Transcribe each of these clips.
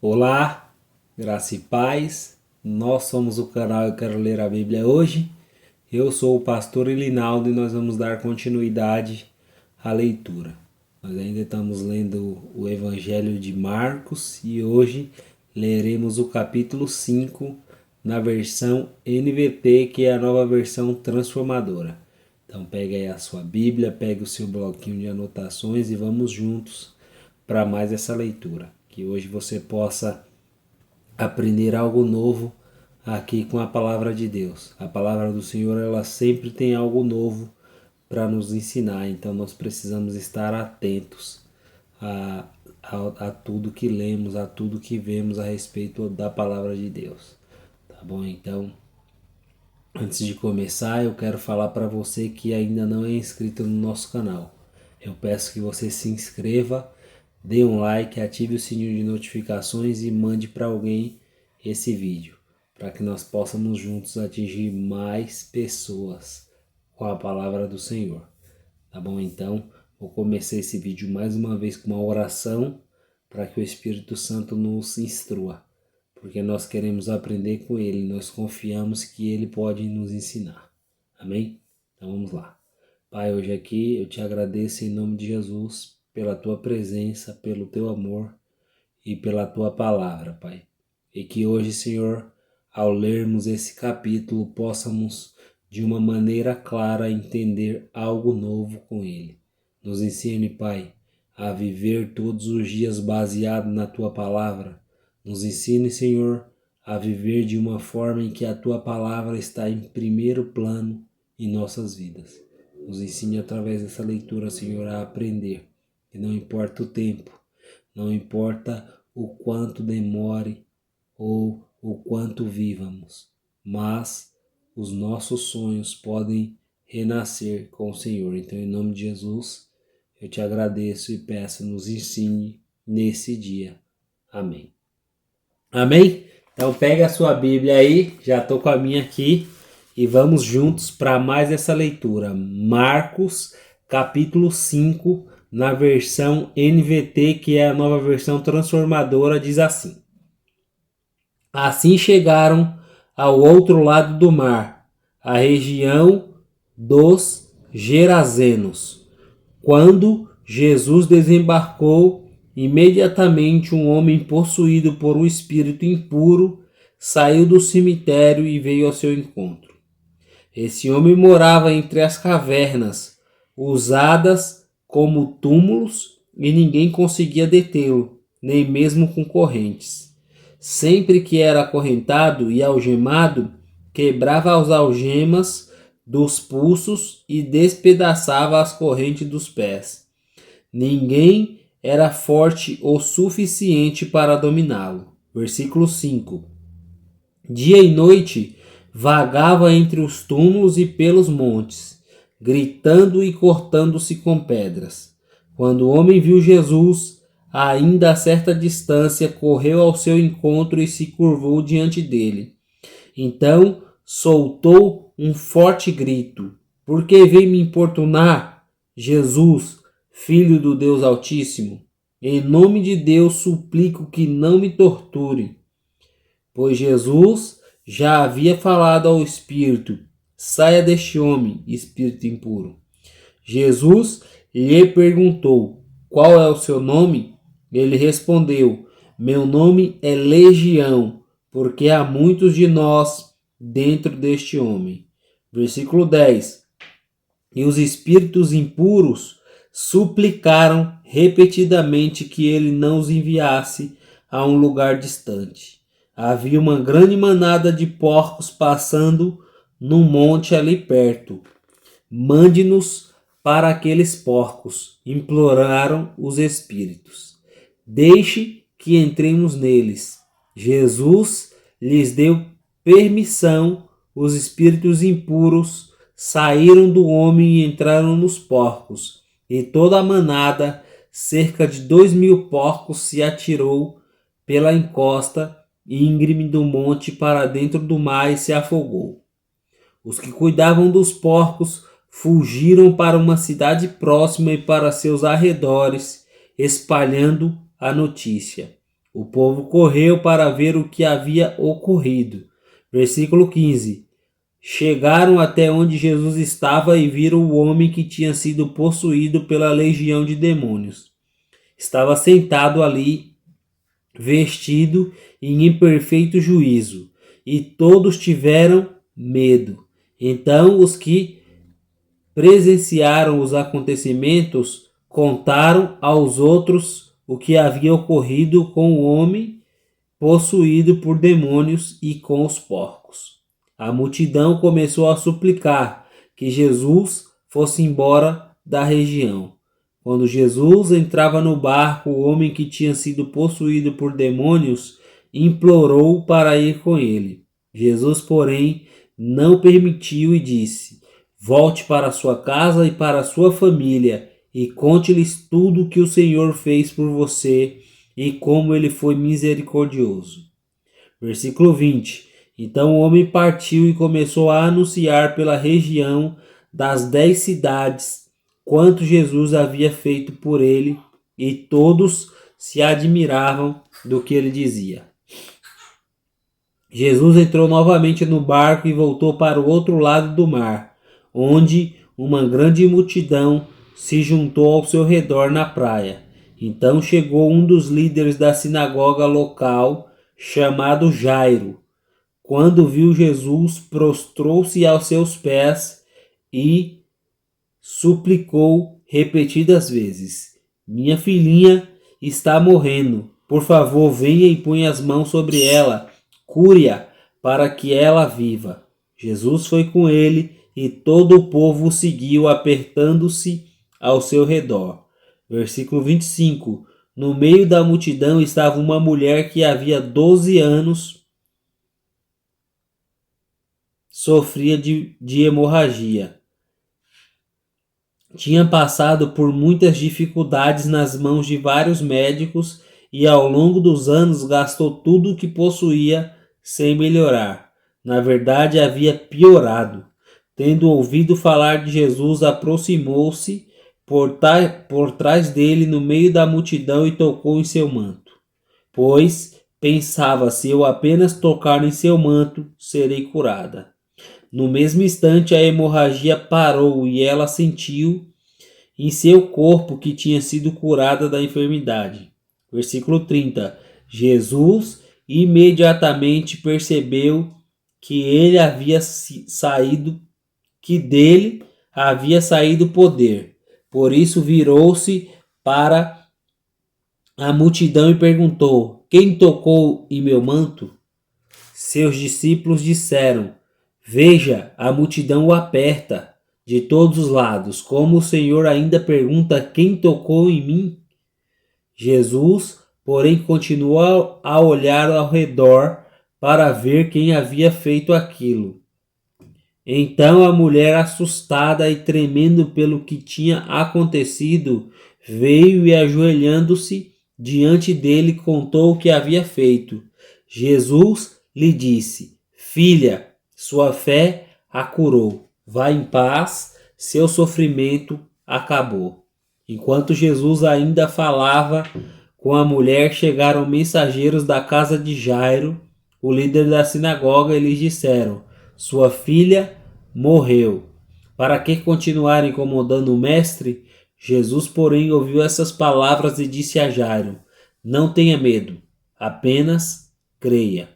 Olá, graça e paz. Nós somos o canal Eu Quero Ler a Bíblia Hoje. Eu sou o pastor Elinaldo e nós vamos dar continuidade à leitura. Nós ainda estamos lendo o Evangelho de Marcos e hoje leremos o capítulo 5 na versão NVT, que é a nova versão transformadora. Então pegue aí a sua Bíblia, pegue o seu bloquinho de anotações e vamos juntos para mais essa leitura. Que hoje você possa aprender algo novo aqui com a palavra de Deus. A palavra do Senhor, ela sempre tem algo novo para nos ensinar, então nós precisamos estar atentos a tudo que lemos, a tudo que vemos a respeito da palavra de Deus. Tá bom? Então, antes de começar, eu quero falar para você que ainda não é inscrito no nosso canal. Eu peço que você se inscreva, dê um like, ative o sininho de notificações e mande para alguém esse vídeo, para que nós possamos juntos atingir mais pessoas com a palavra do Senhor. Tá bom? Então, vou começar esse vídeo mais uma vez com uma oração para que o Espírito Santo nos instrua, porque nós queremos aprender com Ele, nós confiamos que Ele pode nos ensinar. Amém? Então vamos lá. Pai, hoje aqui eu te agradeço em nome de Jesus pela tua presença, pelo teu amor e pela tua palavra, Pai. E que hoje, Senhor, ao lermos esse capítulo, possamos de uma maneira clara entender algo novo com ele. Nos ensine, Pai, a viver todos os dias baseado na tua palavra. Nos ensine, Senhor, a viver de uma forma em que a tua palavra está em primeiro plano em nossas vidas. Nos ensine através dessa leitura, Senhor, a aprender. E não importa o tempo, não importa o quanto demore ou o quanto vivamos, mas os nossos sonhos podem renascer com o Senhor. Então, em nome de Jesus, eu te agradeço e peço, nos ensine nesse dia. Amém. Amém? Então, pega a sua Bíblia aí, já estou com a minha aqui, e vamos juntos para mais essa leitura. Marcos, capítulo 5, na versão NVT, que é a nova versão transformadora, diz assim: Assim chegaram ao outro lado do mar, a região dos Gerazenos. Quando Jesus desembarcou, imediatamente um homem possuído por um espírito impuro saiu do cemitério e veio ao seu encontro. Esse homem morava entre as cavernas, usadas como túmulos, e ninguém conseguia detê-lo, nem mesmo com correntes. Sempre que era acorrentado e algemado, quebrava as algemas dos pulsos e despedaçava as correntes dos pés. Ninguém era forte o suficiente para dominá-lo. Versículo 5. Dia e noite vagava entre os túmulos e pelos montes, gritando e cortando-se com pedras. Quando o homem viu Jesus, ainda a certa distância, correu ao seu encontro e se curvou diante dele. Então soltou um forte grito: Por que veio me importunar, Jesus, Filho do Deus Altíssimo? Em nome de Deus suplico que não me torture. Pois Jesus já havia falado ao espírito: Saia deste homem, espírito impuro. Jesus lhe perguntou: Qual é o seu nome? Ele respondeu: Meu nome é Legião, porque há muitos de nós dentro deste homem. Versículo 10. E os espíritos impuros suplicaram repetidamente que ele não os enviasse a um lugar distante. Havia uma grande manada de porcos passando num monte ali perto. Mande-nos para aqueles porcos, imploraram os espíritos. Deixe que entremos neles. Jesus lhes deu permissão. Os espíritos impuros saíram do homem e entraram nos porcos. E toda a manada, cerca de 2.000 porcos, se atirou pela encosta íngreme do monte para dentro do mar e se afogou. Os que cuidavam dos porcos fugiram para uma cidade próxima e para seus arredores, espalhando a notícia. O povo correu para ver o que havia ocorrido. Versículo 15. Chegaram até onde Jesus estava e viram o homem que tinha sido possuído pela legião de demônios. Estava sentado ali, vestido em imperfeito juízo, e todos tiveram medo. Então os que presenciaram os acontecimentos contaram aos outros o que havia ocorrido com o homem possuído por demônios e com os porcos. A multidão começou a suplicar que Jesus fosse embora da região. Quando Jesus entrava no barco, o homem que tinha sido possuído por demônios implorou para ir com ele. Jesus, porém, não permitiu e disse: volte para sua casa e para sua família e conte-lhes tudo o que o Senhor fez por você e como ele foi misericordioso. Versículo 20. Então o homem partiu e começou a anunciar pela região das 10 cidades quanto Jesus havia feito por ele, e todos se admiravam do que ele dizia. Jesus entrou novamente no barco e voltou para o outro lado do mar, onde uma grande multidão se juntou ao seu redor na praia. Então chegou um dos líderes da sinagoga local, chamado Jairo. Quando viu Jesus, prostrou-se aos seus pés e suplicou repetidas vezes: minha filhinha está morrendo. Por favor, venha e ponha as mãos sobre ela. Cure-a para que ela viva. Jesus foi com ele e todo o povo o seguiu, apertando-se ao seu redor. Versículo 25. No meio da multidão estava uma mulher que havia 12 anos sofria de hemorragia. Tinha passado por muitas dificuldades nas mãos de vários médicos e ao longo dos anos gastou tudo o que possuía sem melhorar. Na verdade, havia piorado. Tendo ouvido falar de Jesus, aproximou-se por trás dele no meio da multidão e tocou em seu manto. Pois pensava: se eu apenas tocar em seu manto, serei curada. No mesmo instante, a hemorragia parou e ela sentiu em seu corpo que tinha sido curada da enfermidade. Versículo 30. Jesus imediatamente percebeu que ele havia saído, que dele havia saído poder. Por isso virou-se para a multidão e perguntou: quem tocou em meu manto? Seus discípulos disseram: veja, a multidão o aperta de todos os lados. Como o Senhor ainda pergunta: quem tocou em mim? Jesus, porém, continuou a olhar ao redor para ver quem havia feito aquilo. Então a mulher, assustada e tremendo pelo que tinha acontecido, veio e, ajoelhando-se diante dele, contou o que havia feito. Jesus lhe disse: filha, sua fé a curou. Vá em paz, seu sofrimento acabou. Enquanto Jesus ainda falava com a mulher, chegaram mensageiros da casa de Jairo, o líder da sinagoga, e lhes disseram: sua filha morreu. Para que continuar incomodando o mestre? Jesus, porém, ouviu essas palavras e disse a Jairo: não tenha medo, apenas creia.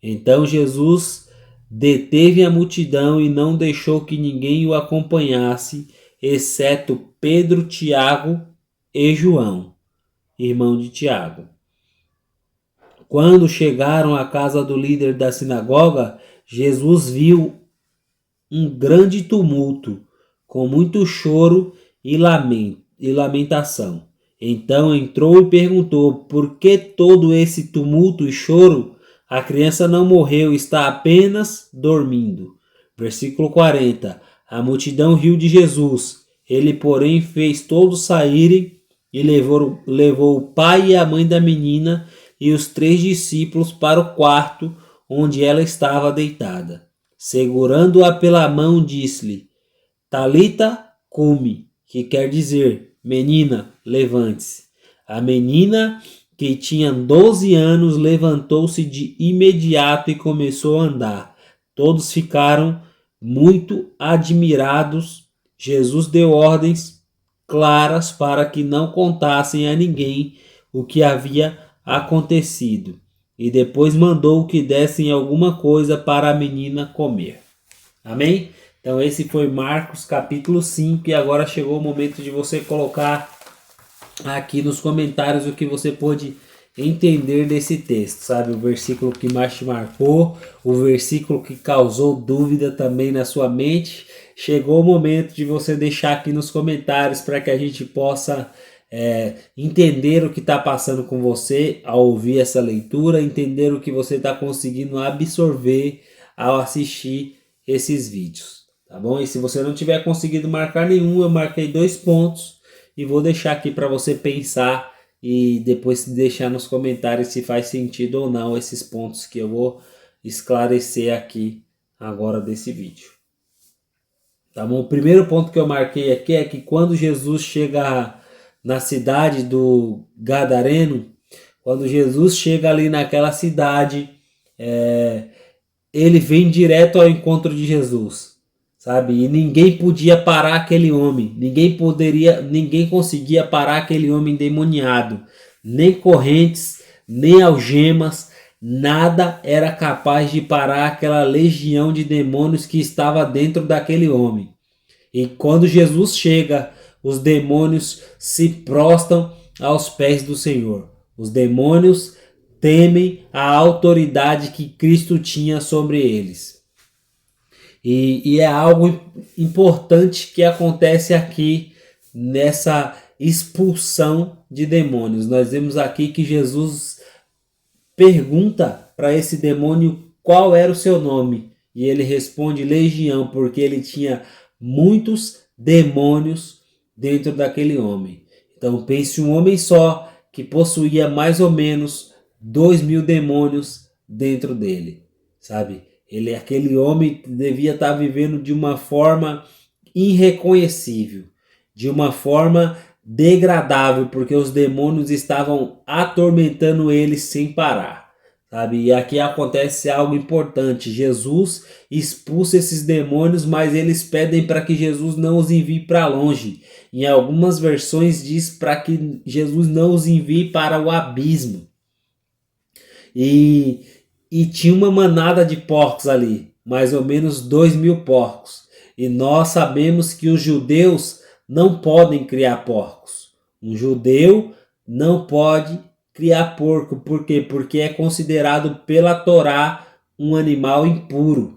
Então Jesus deteve a multidão e não deixou que ninguém o acompanhasse, exceto Pedro, Tiago e João, irmão de Tiago. Quando chegaram à casa do líder da sinagoga, Jesus viu um grande tumulto, com muito choro e lamentação. Então entrou e perguntou: por que todo esse tumulto e choro? A criança não morreu, está apenas dormindo. Versículo 40. A multidão riu de Jesus. Ele, porém, fez todos saírem e levou o pai e a mãe da menina e os 3 discípulos para o quarto onde ela estava deitada. Segurando-a pela mão, disse-lhe: Talita cumi, que quer dizer: menina, levante-se. A menina que tinha 12 anos, levantou-se de imediato e começou a andar. Todos ficaram muito admirados. Jesus deu ordens claras para que não contassem a ninguém o que havia acontecido. E depois mandou que dessem alguma coisa para a menina comer. Amém? Então esse foi Marcos capítulo 5 e agora chegou o momento de você colocar aqui nos comentários o que você pôde entender desse texto, sabe? O versículo que mais te marcou, o versículo que causou dúvida também na sua mente. Chegou o momento de você deixar aqui nos comentários para que a gente possa entender o que está passando com você ao ouvir essa leitura, entender o que você está conseguindo absorver ao assistir esses vídeos, tá bom? E se você não tiver conseguido marcar nenhum, eu marquei 2 pontos e vou deixar aqui para você pensar e depois deixar nos comentários se faz sentido ou não esses pontos que eu vou esclarecer aqui agora desse vídeo. Tá bom? O primeiro ponto que eu marquei aqui é que quando Jesus chega na cidade do Gadareno, quando Jesus chega ali naquela cidade, ele vem direto ao encontro de Jesus, sabe? E ninguém podia parar aquele homem, ninguém conseguia parar aquele homem endemoniado, nem correntes, nem algemas, nada era capaz de parar aquela legião de demônios que estava dentro daquele homem. E quando Jesus chega, os demônios se prostram aos pés do Senhor. Os demônios temem a autoridade que Cristo tinha sobre eles. E é algo importante que acontece aqui nessa expulsão de demônios. Nós vemos aqui que Jesus pergunta para esse demônio qual era o seu nome. E ele responde Legião, porque ele tinha muitos demônios dentro daquele homem. Então pense um homem só que possuía mais ou menos 2.000 demônios dentro dele, sabe? Aquele homem devia estar vivendo de uma forma irreconhecível, de uma forma degradável, porque os demônios estavam atormentando ele sem parar, sabe? E aqui acontece algo importante. Jesus expulsa esses demônios, mas eles pedem para que Jesus não os envie para longe. Em algumas versões diz para que Jesus não os envie para o abismo. E tinha uma manada de porcos ali, mais ou menos 2.000 porcos. E nós sabemos que os judeus não podem criar porcos. Um judeu não pode criar porco. Por quê? Porque é considerado pela Torá um animal impuro.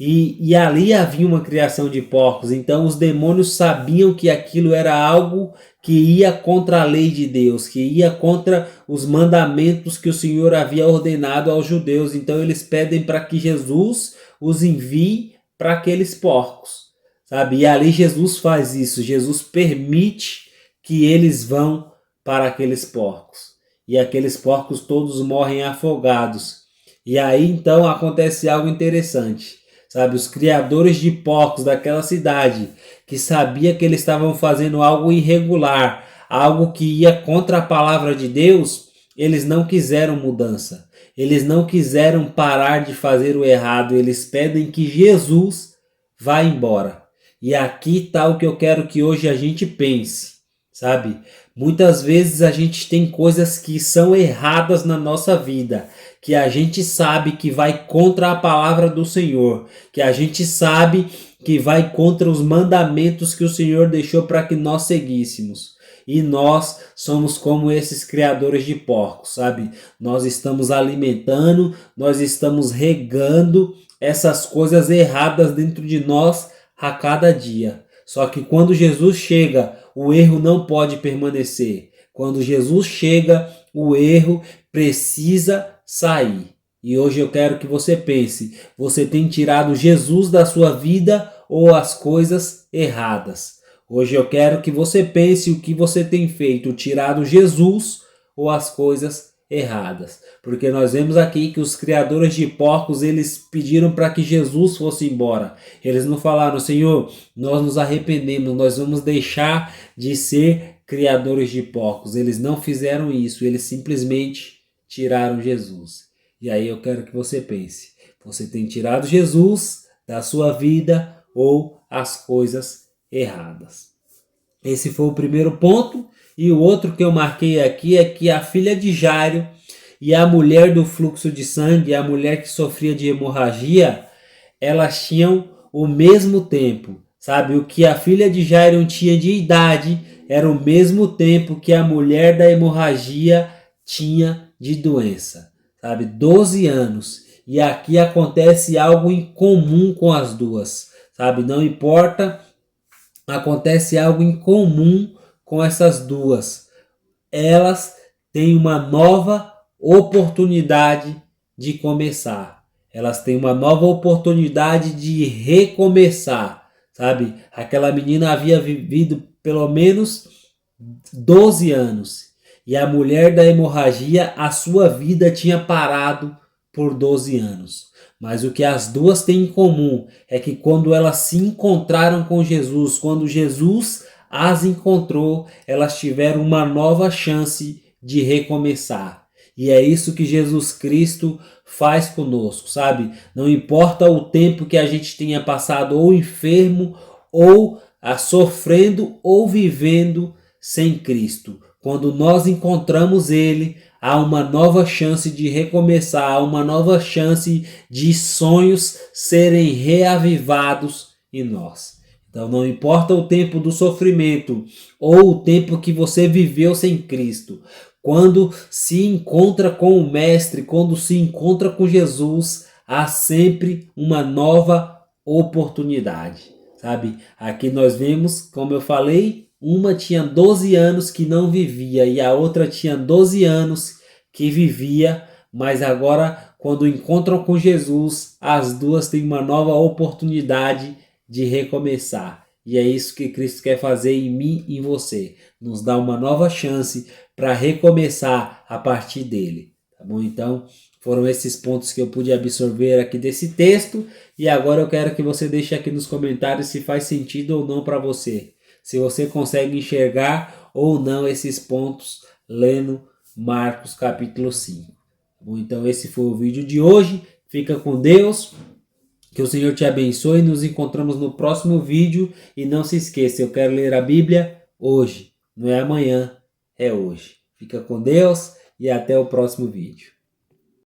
E ali havia uma criação de porcos. Então os demônios sabiam que aquilo era algo que ia contra a lei de Deus, que ia contra os mandamentos que o Senhor havia ordenado aos judeus. Então eles pedem para que Jesus os envie para aqueles porcos, sabe? E ali Jesus faz isso. Jesus permite que eles vão para aqueles porcos. E aqueles porcos todos morrem afogados. E aí então acontece algo interessante. Sabe, os criadores de porcos daquela cidade, que sabia que eles estavam fazendo algo irregular, algo que ia contra a palavra de Deus, eles não quiseram mudança. Eles não quiseram parar de fazer o errado. Eles pedem que Jesus vá embora. E aqui está o que eu quero que hoje a gente pense, sabe? Muitas vezes a gente tem coisas que são erradas na nossa vida, que a gente sabe que vai contra a palavra do Senhor, que a gente sabe que vai contra os mandamentos que o Senhor deixou para que nós seguíssemos. E nós somos como esses criadores de porcos, sabe? Nós estamos alimentando, nós estamos regando essas coisas erradas dentro de nós a cada dia. Só que quando Jesus chega, o erro não pode permanecer. Quando Jesus chega, o erro precisa sair. E hoje eu quero que você pense, você tem tirado Jesus da sua vida ou as coisas erradas? Hoje eu quero que você pense o que você tem feito, tirado Jesus ou as coisas erradas. Porque nós vemos aqui que os criadores de porcos, eles pediram para que Jesus fosse embora. Eles não falaram, Senhor, nós nos arrependemos, nós vamos deixar de ser criadores de porcos. Eles não fizeram isso, eles simplesmente tiraram Jesus. E aí eu quero que você pense, você tem tirado Jesus da sua vida ou as coisas erradas? Esse foi o primeiro ponto. E o outro que eu marquei aqui é que a filha de Jairo e a mulher do fluxo de sangue, a mulher que sofria de hemorragia, elas tinham o mesmo tempo, sabe? O que a filha de Jairo tinha de idade era o mesmo tempo que a mulher da hemorragia tinha de doença, sabe? 12 anos. E aqui acontece algo em comum com as duas, sabe? Não importa, acontece algo em comum com essas duas. Elas têm uma nova oportunidade de começar. Elas têm uma nova oportunidade de recomeçar, sabe? Aquela menina havia vivido pelo menos 12 anos. E a mulher da hemorragia, a sua vida tinha parado por 12 anos. Mas o que as duas têm em comum é que quando elas se encontraram com Jesus, quando Jesus as encontrou, elas tiveram uma nova chance de recomeçar. E é isso que Jesus Cristo faz conosco, sabe? Não importa o tempo que a gente tenha passado ou enfermo, ou sofrendo, ou vivendo sem Cristo. Quando nós encontramos Ele, há uma nova chance de recomeçar, há uma nova chance de sonhos serem reavivados em nós. Então não importa o tempo do sofrimento ou o tempo que você viveu sem Cristo, quando se encontra com o Mestre, quando se encontra com Jesus, há sempre uma nova oportunidade, sabe? Aqui nós vemos, como eu falei, uma tinha 12 anos que não vivia e a outra tinha 12 anos que vivia, mas agora quando encontram com Jesus, as duas têm uma nova oportunidade de recomeçar. E é isso que Cristo quer fazer em mim e em você. Nos dá uma nova chance para recomeçar a partir dele. Tá bom? Então, foram esses pontos que eu pude absorver aqui desse texto. E agora eu quero que você deixe aqui nos comentários se faz sentido ou não para você. Se você consegue enxergar ou não esses pontos lendo Marcos capítulo 5. Tá bom? Então, esse foi o vídeo de hoje. Fica com Deus. Que o Senhor te abençoe. Nos encontramos no próximo vídeo. E não se esqueça, eu quero ler a Bíblia hoje. Não é amanhã, é hoje. Fica com Deus e até o próximo vídeo.